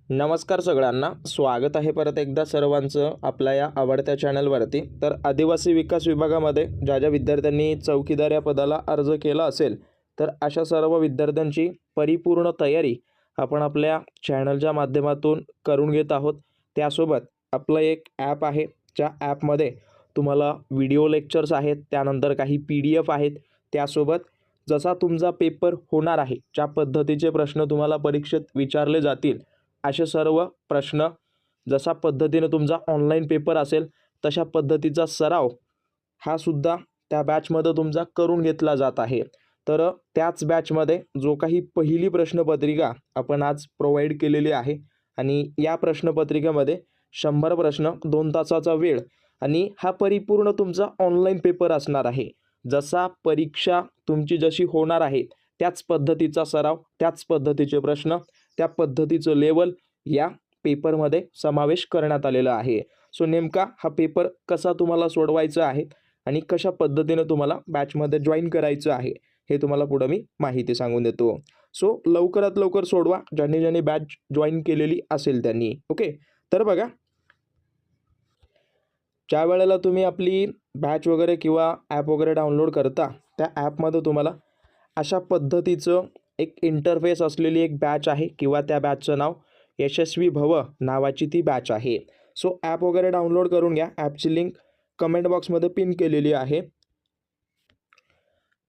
नमस्कार सगळ्यांना, स्वागत आहे परत एकदा सर्वांचं आपल्या या आवडत्या चॅनलवरती। तर आदिवासी विकास विभागामध्ये ज्या ज्या विद्यार्थ्यांनी चौकीदार या पदाला अर्ज केला असेल, तर अशा सर्व विद्यार्थ्यांची परिपूर्ण तयारी आपण आपल्या चॅनलच्या माध्यमातून करून घेत आहोत। त्यासोबत आपलं एक ॲप आहे, ज्या ॲपमध्ये तुम्हाला व्हिडिओ लेक्चर्स आहेत, त्यानंतर काही PDF आहेत, त्यासोबत जसा तुमचा पेपर होणार आहे, ज्या पद्धतीचे प्रश्न तुम्हाला परीक्षेत विचारले जातील, असे सर्व प्रश्न जसा पद्धतीने तुमचा ऑनलाईन पेपर असेल तशा पद्धतीचा सराव हा सुद्धा त्या बॅचमध्ये तुमचा करून घेतला जात आहे। तर त्याच बॅचमध्ये जो काही पहिली प्रश्नपत्रिका आपण आज प्रोव्हाइड केलेली आहे आणि या प्रश्नपत्रिकेमध्ये 100 प्रश्न 2 तासाचा वेळ आणि हा परिपूर्ण तुमचा ऑनलाईन पेपर असणार आहे। जसा परीक्षा तुमची जशी होणार आहे त्याच पद्धतीचा सराव, त्याच पद्धतीचे प्रश्न, त्या पद्धतीचं लेवल या पेपरमध्ये समावेश करण्यात आलेला आहे। सो नेमका हा पेपर कसा तुम्हाला सोडवायचा आहे आणि कशा पद्धतीने तुम्हाला बॅचमध्ये जॉईन करायचं आहे हे तुम्हाला पुढे मी माहिती सांगून देतो। सो लवकरात लवकर सोडवा, ज्यांनी बॅच जॉईन केलेली असेल त्यांनी। ओके, तर बघा, ज्या वेळेला तुम्ही आपली बॅच वगैरे किंवा ॲप वगैरे डाउनलोड करता, त्या ॲपमध्ये तुम्हाला अशा पद्धतीचं एक इंटरफेस असलेली एक बॅच आहे किंवा त्या बॅचचं नाव यशस्वी भव नावाची ती बॅच आहे। सो ॲप वगैरे डाउनलोड करून घ्या, ॲपची लिंक कमेंट बॉक्समध्ये पिन केलेली आहे।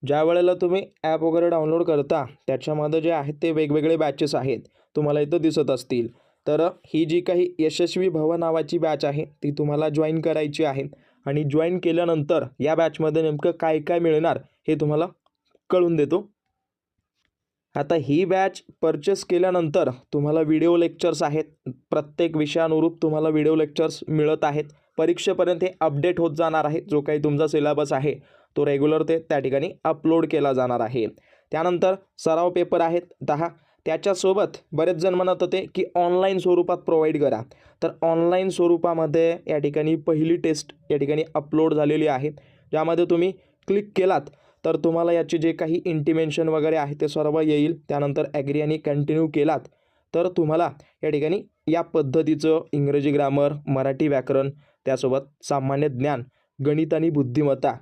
ज्या वेळेला तुम्ही ॲप वगैरे डाउनलोड करता त्याच्यामध्ये जे आहेत ते वेगवेगळे बॅचेस आहेत, तुम्हाला इथं दिसत असतील। तर ही जी काही यशस्वी भव नावाची बॅच आहे ती तुम्हाला जॉईन करायची आहे आणि जॉईन केल्यानंतर या बॅचमध्ये नेमकं काय काय मिळणार हे तुम्हाला कळून देतो। आता ही बॅच परचेस केल्यानंतर तुम्हाला व्हिडिओ लेक्चर्स आहेत, प्रत्येक विषयानुरूप तुम्हाला व्हिडिओ लेक्चर्स मिळत आहेत। परीक्षेपर्यंत हे अपडेट होत जाणार आहे, जो काही तुमचा सिलेबस आहे तो रेग्युलर ते त्या ठिकाणी अपलोड केला जाणार आहे। त्यानंतर सराव पेपर आहेत 10, त्याच्यासोबत बरेच जण म्हणत होते की ऑनलाईन स्वरूपात प्रोव्हाइड करा, तर ऑनलाईन स्वरूपामध्ये या ठिकाणी पहिली टेस्ट या ठिकाणी अपलोड झालेली आहे, ज्यामध्ये तुम्ही क्लिक केलात तर तुम्हाला याचे जे काही इंटिमेशन वगैरे आहे ते सर्व येईल। त्यानंतर ॲग्री आणि कंटिन्यू केलात तर तुम्हाला या ठिकाणी या पद्धतीचं इंग्रजी ग्रामर, मराठी व्याकरण, त्यासोबत सामान्य ज्ञान, गणित आणि बुद्धिमत्ता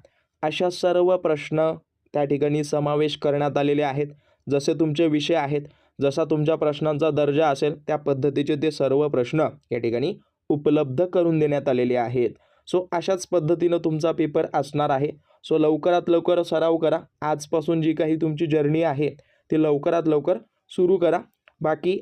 अशा सर्व प्रश्न त्या ठिकाणी समावेश करण्यात आलेले आहेत। जसे तुमचे विषय आहेत, जसा तुमच्या प्रश्नांचा दर्जा असेल त्या पद्धतीचे ते सर्व प्रश्न या ठिकाणी उपलब्ध करून देण्यात आलेले आहेत। सो अशाच पद्धतीनं तुमचा पेपर असणार आहे। सो लवकरात लवकर सराव करा, आजपासून जी काही तुमची जर्नी आहे ती लवकरात लवकर सुरू करा। बाकी